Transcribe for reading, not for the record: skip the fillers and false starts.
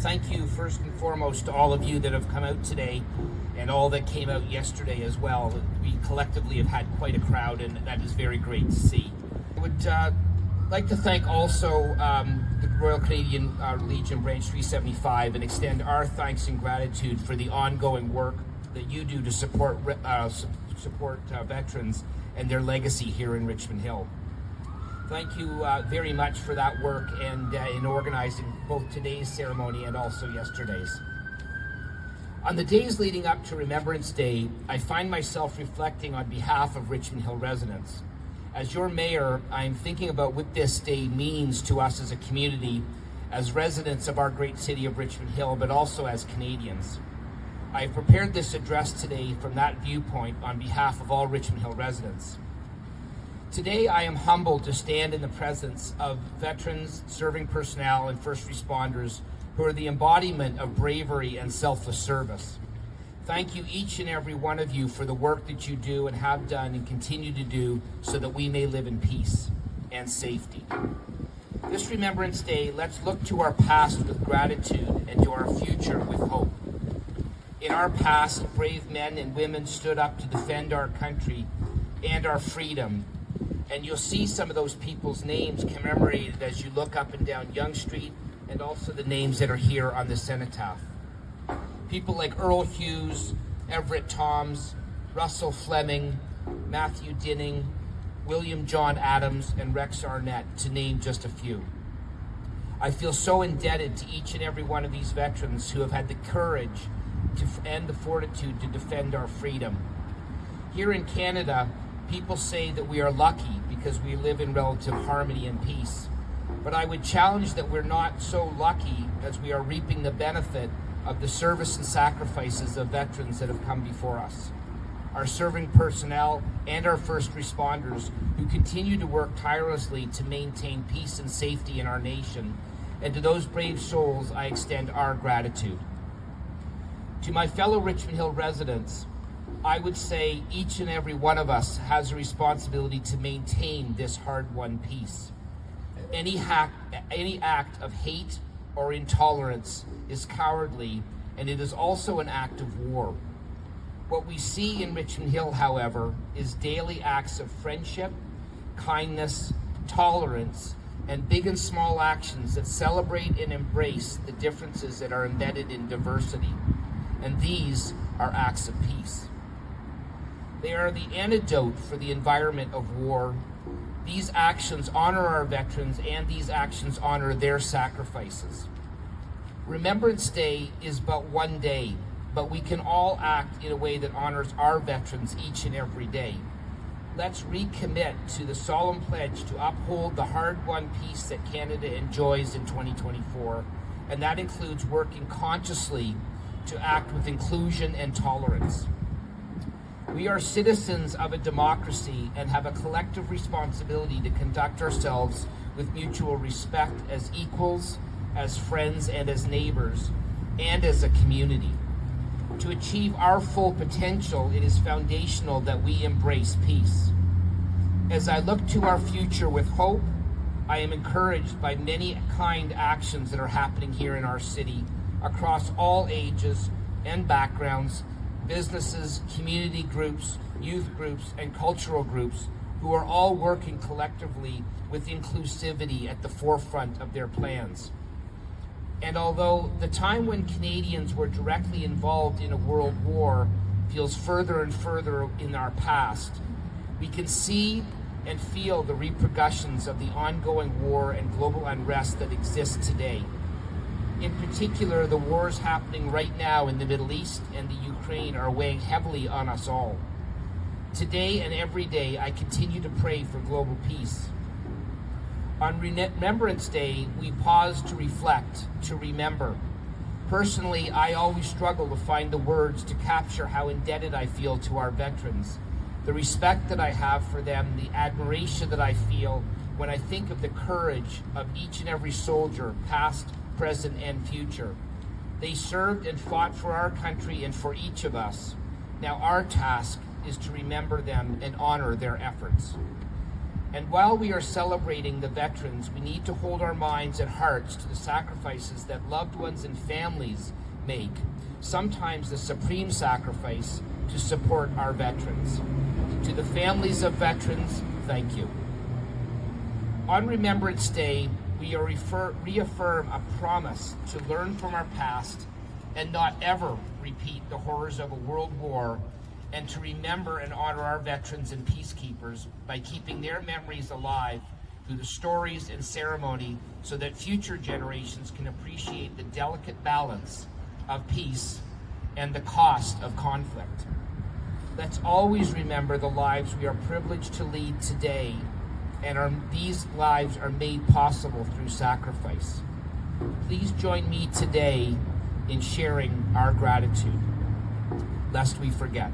thank you first and foremost to all of you that have come out today and all that came out yesterday as well. We collectively have had quite a crowd, and that is very great to see. I would like to thank also the Royal Canadian Legion Branch 375 and extend our thanks and gratitude for the ongoing work that you do to support veterans and their legacy here in Richmond Hill. Thank you very much for that work and in organizing both today's ceremony and also yesterday's. On the days leading up to Remembrance Day, I find myself reflecting on behalf of Richmond Hill residents. As your mayor, I am thinking about what this day means to us as a community, as residents of our great city of Richmond Hill, but also as Canadians. I have prepared this address today from that viewpoint on behalf of all Richmond Hill residents. Today, I am humbled to stand in the presence of veterans, serving personnel, and first responders who are the embodiment of bravery and selfless service. Thank you, each and every one of you, for the work that you do and have done and continue to do so that we may live in peace and safety. This Remembrance Day, let's look to our past with gratitude and to our future with hope. In our past, brave men and women stood up to defend our country and our freedom. And you'll see some of those people's names commemorated as you look up and down Yonge Street, and also the names that are here on the cenotaph. People like Earl Hughes, Everett Toms, Russell Fleming, Matthew Dinning, William John Adams, and Rex Arnett, to name just a few. I feel so indebted to each and every one of these veterans who have had the courage and the fortitude to defend our freedom. Here in Canada, people say that we are lucky because we live in relative harmony and peace. But I would challenge that we're not so lucky, as we are reaping the benefit of the service and sacrifices of veterans that have come before us. Our serving personnel and our first responders who continue to work tirelessly to maintain peace and safety in our nation. And to those brave souls, I extend our gratitude. To my fellow Richmond Hill residents, I would say each and every one of us has a responsibility to maintain this hard-won peace. Any act of hate or intolerance is cowardly, and it is also an act of war. What we see in Richmond Hill, however, is daily acts of friendship, kindness, tolerance, and big and small actions that celebrate and embrace the differences that are embedded in diversity. And these are acts of peace. They are the antidote for the environment of war. These actions honor our veterans, and these actions honor their sacrifices. Remembrance Day is but one day, but we can all act in a way that honors our veterans each and every day. Let's recommit to the solemn pledge to uphold the hard-won peace that Canada enjoys in 2024, and that includes working consciously to act with inclusion and tolerance. We are citizens of a democracy and have a collective responsibility to conduct ourselves with mutual respect as equals, as friends, and as neighbors, and as a community. To achieve our full potential, it is foundational that we embrace peace. As I look to our future with hope, I am encouraged by many kind actions that are happening here in our city across all ages and backgrounds, businesses, community groups, youth groups, and cultural groups who are all working collectively with inclusivity at the forefront of their plans. And although the time when Canadians were directly involved in a world war feels further and further in our past, we can see and feel the repercussions of the ongoing war and global unrest that exists today. In particular, the wars happening right now in the Middle East and the Ukraine are weighing heavily on us all. Today and every day, I continue to pray for global peace. On Remembrance Day, we pause to reflect, to remember. Personally, I always struggle to find the words to capture how indebted I feel to our veterans, the respect that I have for them, the admiration that I feel when I think of the courage of each and every soldier, past, present, and future. They served and fought for our country and for each of us. Now our task is to remember them and honor their efforts. And while we are celebrating the veterans, we need to hold our minds and hearts to the sacrifices that loved ones and families make, sometimes the supreme sacrifice to support our veterans. To the families of veterans, thank you. On Remembrance Day, we reaffirm a promise to learn from our past and not ever repeat the horrors of a world war, and to remember and honor our veterans and peacekeepers by keeping their memories alive through the stories and ceremony so that future generations can appreciate the delicate balance of peace and the cost of conflict. Let's always remember the lives we are privileged to lead today, and these lives are made possible through sacrifice. Please join me today in sharing our gratitude, lest we forget.